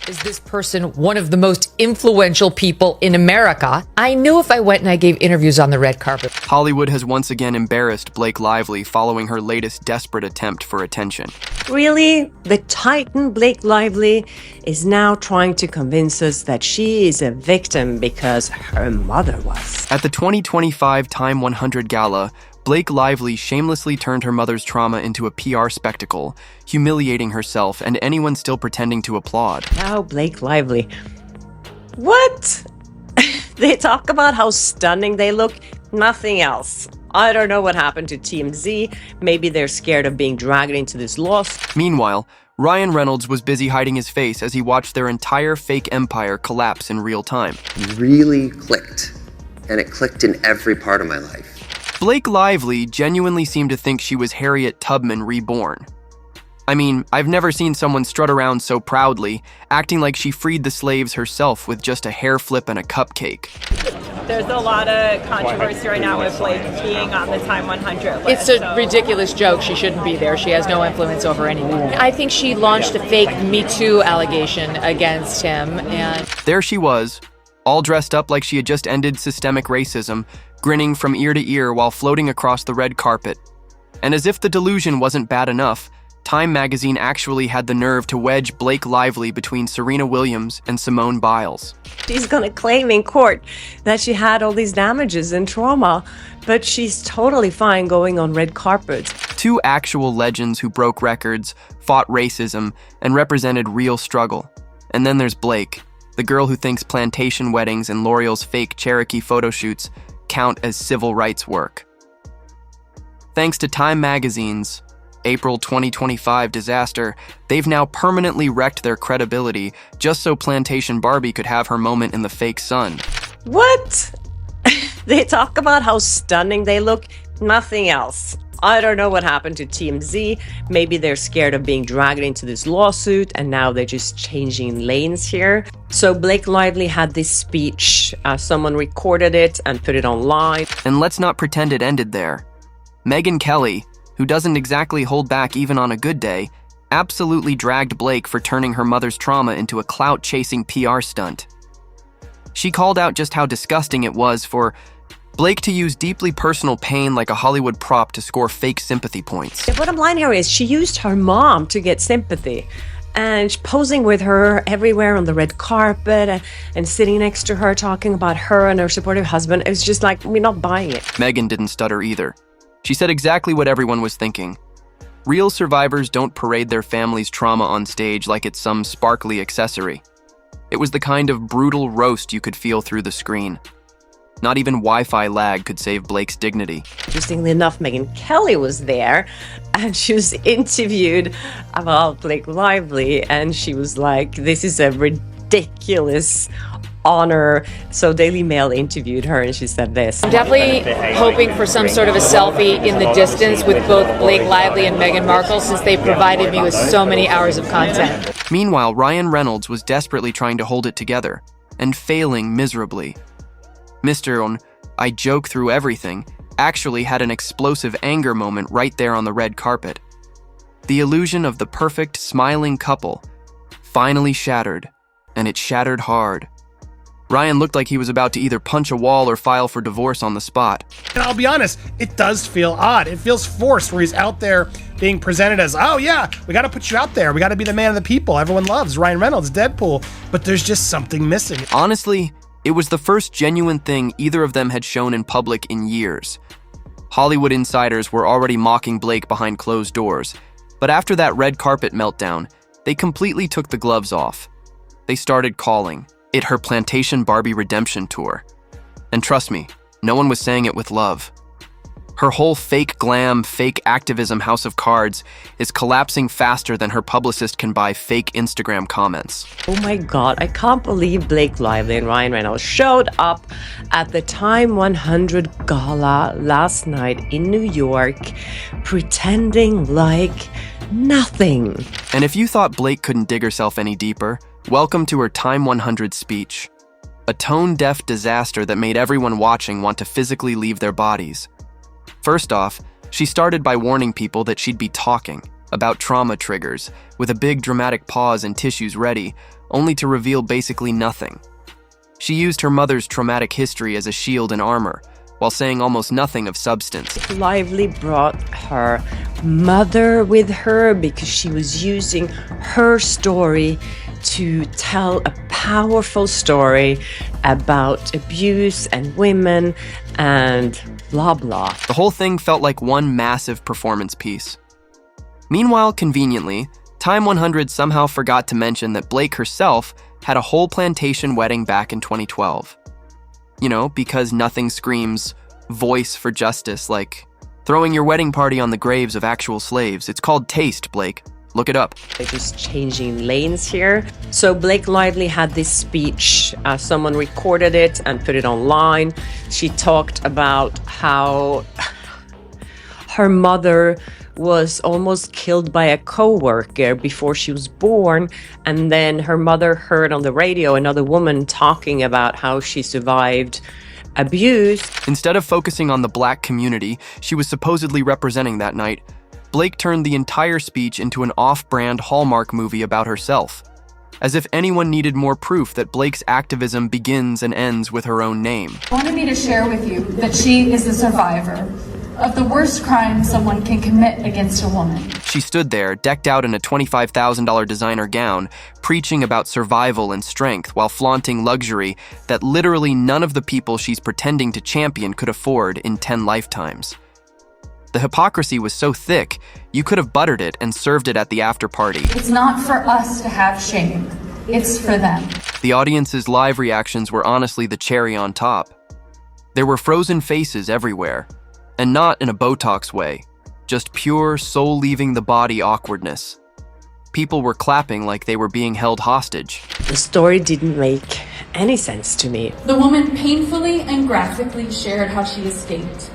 Is this person one of the most influential people in America? I knew if I went and I gave interviews on the red carpet. Hollywood has once again embarrassed Blake Lively following her latest desperate attempt for attention. Really? The Titan Blake Lively is now trying to convince us that she is a victim because her mother was. At the 2025 Time 100 Gala, Blake Lively shamelessly turned her mother's trauma into a PR spectacle, humiliating herself and anyone still pretending to applaud. Now Blake Lively. What? They talk about how stunning they look, nothing else. I don't know what happened to TMZ. Maybe they're scared of being dragged into this lawsuit. Meanwhile, Ryan Reynolds was busy hiding his face as he watched their entire fake empire collapse in real time. Really clicked, and it clicked in every part of my life. Blake Lively genuinely seemed to think she was Harriet Tubman reborn. I mean, I've never seen someone strut around so proudly, acting like she freed the slaves herself with just a hair flip and a cupcake. There's a lot of controversy right now with Blake being on the Time 100 list. It's a ridiculous joke. She shouldn't be there. She has no influence over anyone. I think she launched a fake Me Too allegation against him, and There she was, all dressed up like she had just ended systemic racism, grinning from ear to ear while floating across the red carpet. And as if the delusion wasn't bad enough, Time magazine actually had the nerve to wedge Blake Lively between Serena Williams and Simone Biles. She's gonna claim in court that she had all these damages and trauma, but she's totally fine going on red carpets. Two actual legends who broke records, fought racism, and represented real struggle. And then there's Blake, the girl who thinks plantation weddings and L'Oreal's fake Cherokee photo shoots count as civil rights work. Thanks to Time magazine's April 2025 disaster, they've now permanently wrecked their credibility just so Plantation Barbie could have her moment in the fake sun. What? They talk about how stunning they look, nothing else. I don't know what happened to TMZ. Maybe they're scared of being dragged into this lawsuit and now they're just changing lanes here. So Blake Lively had this speech. Someone recorded it and put it online. And let's not pretend it ended there. Megyn Kelly, who doesn't exactly hold back even on a good day, absolutely dragged Blake for turning her mother's trauma into a clout-chasing PR stunt. She called out just how disgusting it was for Blake to use deeply personal pain like a Hollywood prop to score fake sympathy points. The bottom line here is she used her mom to get sympathy. And posing with her everywhere on the red carpet and sitting next to her talking about her and her supportive husband. It was just like, we're not buying it. Megyn didn't stutter either. She said exactly what everyone was thinking. Real survivors don't parade their family's trauma on stage like it's some sparkly accessory. It was the kind of brutal roast you could feel through the screen. Not even Wi-Fi lag could save Blake's dignity. Interestingly enough, Megyn Kelly was there and she was interviewed about Blake Lively and she was like, this is a ridiculous honor. So Daily Mail interviewed her and she said this. I'm definitely hoping for some sort of a selfie in the distance with both Blake Lively and Meghan Markle since they provided me with so many hours of content. Meanwhile, Ryan Reynolds was desperately trying to hold it together and failing miserably. Mr. I joke through everything actually had an explosive anger moment right there on the red carpet. The illusion of the perfect, smiling couple finally shattered, and it shattered hard. Ryan looked like he was about to either punch a wall or file for divorce on the spot. And I'll be honest, it does feel odd. It feels forced where he's out there being presented as, oh yeah, we got to put you out there. We got to be the man of the people. Everyone loves Ryan Reynolds, Deadpool, but there's just something missing. Honestly, it was the first genuine thing either of them had shown in public in years. Hollywood insiders were already mocking Blake behind closed doors, but after that red carpet meltdown, they completely took the gloves off. They started calling it her Plantation Barbie redemption tour. And trust me, no one was saying it with love. Her whole fake glam, fake activism house of cards is collapsing faster than her publicist can buy fake Instagram comments. Oh my God, I can't believe Blake Lively and Ryan Reynolds showed up at the Time 100 Gala last night in New York, pretending like nothing. And if you thought Blake couldn't dig herself any deeper, welcome to her Time 100 speech. A tone-deaf disaster that made everyone watching want to physically leave their bodies. First off, she started by warning people that she'd be talking about trauma triggers, with a big dramatic pause and tissues ready, only to reveal basically nothing. She used her mother's traumatic history as a shield and armor, while saying almost nothing of substance. Lively brought her mother with her because she was using her story to tell a powerful story about abuse and women and blah blah. The whole thing felt like one massive performance piece. Meanwhile, conveniently, Time 100 somehow forgot to mention that Blake herself had a whole plantation wedding back in 2012. You know, because nothing screams voice for justice like throwing your wedding party on the graves of actual slaves. It's called taste, Blake. Look it up. They're just changing lanes here. So Blake Lively had this speech. Someone recorded it and put it online. She talked about how her mother was almost killed by a co-worker before she was born, and then her mother heard on the radio another woman talking about how she survived abuse. Instead of focusing on the black community she was supposedly representing that night, Blake turned the entire speech into an off-brand Hallmark movie about herself, as if anyone needed more proof that Blake's activism begins and ends with her own name. Wanted me to share with you that she is a survivor of the worst crime someone can commit against a woman. She stood there, decked out in a $25,000 designer gown, preaching about survival and strength while flaunting luxury that literally none of the people she's pretending to champion could afford in 10 lifetimes. The hypocrisy was so thick, you could have buttered it and served it at the after party. It's not for us to have shame. It's for them. The audience's live reactions were honestly the cherry on top. There were frozen faces everywhere, and not in a Botox way, just pure soul-leaving-the-body awkwardness. People were clapping like they were being held hostage. The story didn't make any sense to me. The woman painfully and graphically shared how she escaped.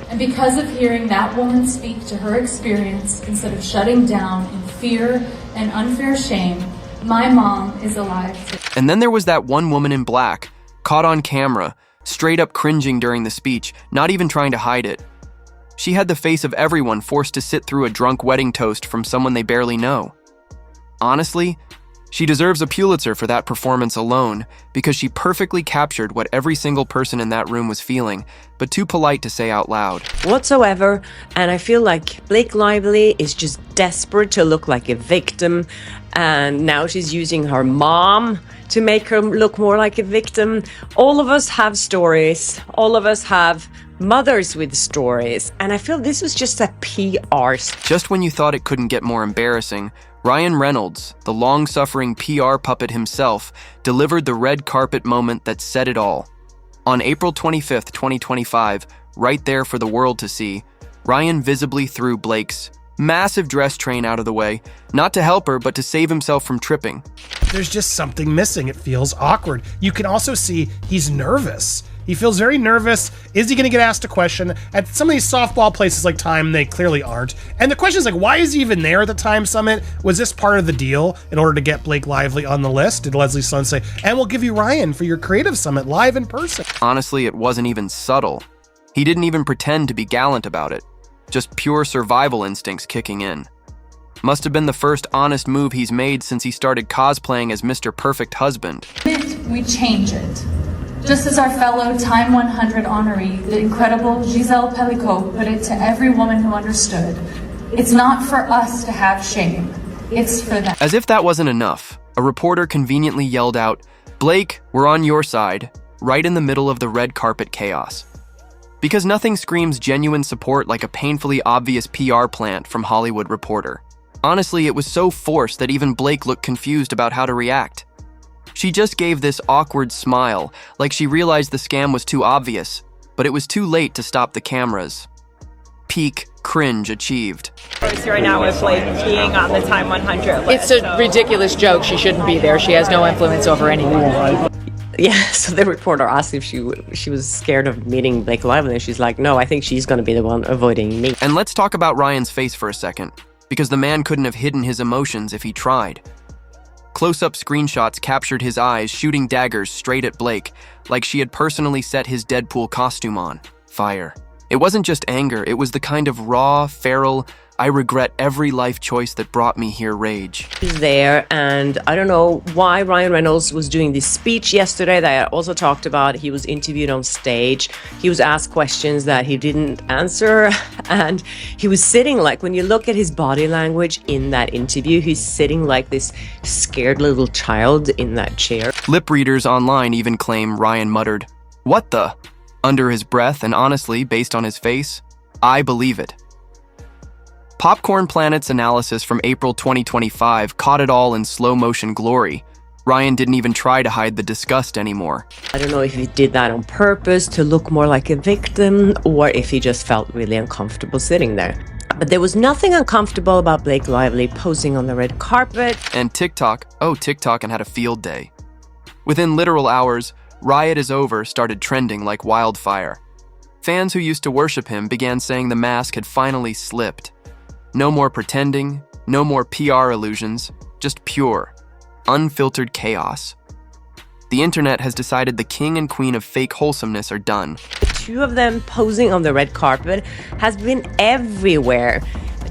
And because of hearing that woman speak to her experience instead of shutting down in fear and unfair shame, my mom is alive today. And then there was that one woman in black, caught on camera, straight up cringing during the speech, not even trying to hide it. She had the face of everyone forced to sit through a drunk wedding toast from someone they barely know. Honestly, she deserves a Pulitzer for that performance alone, because she perfectly captured what every single person in that room was feeling, but too polite to say out loud. Whatsoever, and I feel like Blake Lively is just desperate to look like a victim, and now she's using her mom to make her look more like a victim. All of us have stories. All of us have mothers with stories, and I feel this was just a PR. Just when you thought it couldn't get more embarrassing, Ryan Reynolds, the long-suffering PR puppet himself, delivered the red carpet moment that said it all. On April 25th, 2025, right there for the world to see, Ryan visibly threw Blake's massive dress train out of the way, not to help her, but to save himself from tripping. There's just something missing. It feels awkward. You can also see he's nervous. He feels very nervous. Is he going to get asked a question? At some of these softball places like Time, they clearly aren't. And the question is like, why is he even there at the Time Summit? Was this part of the deal in order to get Blake Lively on the list? Did Leslie Sloan say, and we'll give you Ryan for your creative summit live in person? Honestly, it wasn't even subtle. He didn't even pretend to be gallant about it. Just pure survival instincts kicking in. Must have been the first honest move he's made since he started cosplaying as Mr. Perfect Husband. We change it. Just as our fellow Time 100 honoree, the incredible Giselle Pellicot, put it to every woman who understood, it's not for us to have shame, it's for them. As if that wasn't enough, a reporter conveniently yelled out, "Blake, we're on your side," right in the middle of the red carpet chaos. Because nothing screams genuine support like a painfully obvious PR plant from Hollywood Reporter. Honestly, it was so forced that even Blake looked confused about how to react. She just gave this awkward smile, like she realized the scam was too obvious, but it was too late to stop the cameras. Peak cringe achieved. Right now with Blake being on the Time 100 list. It's a ridiculous joke. She shouldn't be there. She has no influence over anyone. Yeah, so the reporter asked if she was scared of meeting Blake Lively, and she's like, no, I think she's going to be the one avoiding me. And let's talk about Ryan's face for a second, because the man couldn't have hidden his emotions if he tried. Close-up screenshots captured his eyes shooting daggers straight at Blake, like she had personally set his Deadpool costume on fire. It wasn't just anger, it was the kind of raw, feral, I regret every life choice that brought me here rage. He's there, and I don't know why Ryan Reynolds was doing this speech yesterday that I also talked about. He was interviewed on stage. He was asked questions that he didn't answer, and he was sitting like, when you look at his body language in that interview, he's sitting like this scared little child in that chair. Lip readers online even claim Ryan muttered, "What the?" under his breath, and honestly, based on his face, I believe it. Popcorn Planet's analysis from April 2025 caught it all in slow motion glory. Ryan didn't even try to hide the disgust anymore. I don't know if he did that on purpose to look more like a victim or if he just felt really uncomfortable sitting there. But there was nothing uncomfortable about Blake Lively posing on the red carpet. And TikTok and had a field day. Within literal hours, Riot is Over started trending like wildfire. Fans who used to worship him began saying the mask had finally slipped. No more pretending, no more PR illusions, just pure, unfiltered chaos. The internet has decided the king and queen of fake wholesomeness are done. The two of them posing on the red carpet has been everywhere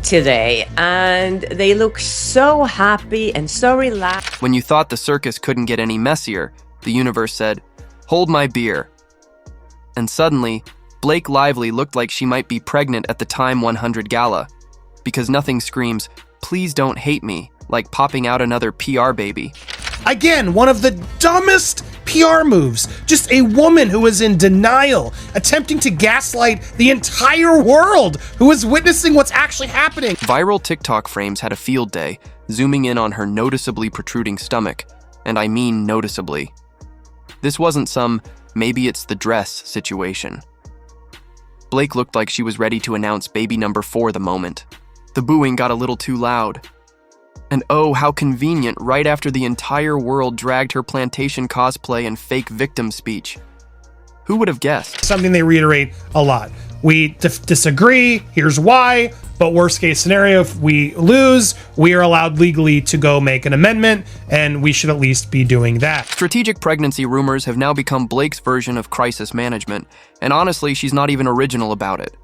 today, and they look so happy and so relaxed. When you thought the circus couldn't get any messier, the universe said, "Hold my beer." And suddenly, Blake Lively looked like she might be pregnant at the Time 100 gala, because nothing screams, "Please don't hate me," like popping out another PR baby. Again, one of the dumbest PR moves. Just a woman who is in denial, attempting to gaslight the entire world who is witnessing what's actually happening. Viral TikTok frames had a field day, zooming in on her noticeably protruding stomach, and I mean noticeably. This wasn't some "maybe it's the dress" situation. Blake looked like she was ready to announce baby number 4 the moment. The booing got a little too loud. And oh, how convenient right after the entire world dragged her plantation cosplay and fake victim speech. Who would have guessed? Something they reiterate a lot. We disagree, here's why, but worst case scenario, if we lose, we are allowed legally to go make an amendment, and we should at least be doing that. Strategic pregnancy rumors have now become Blake's version of crisis management, and honestly, she's not even original about it.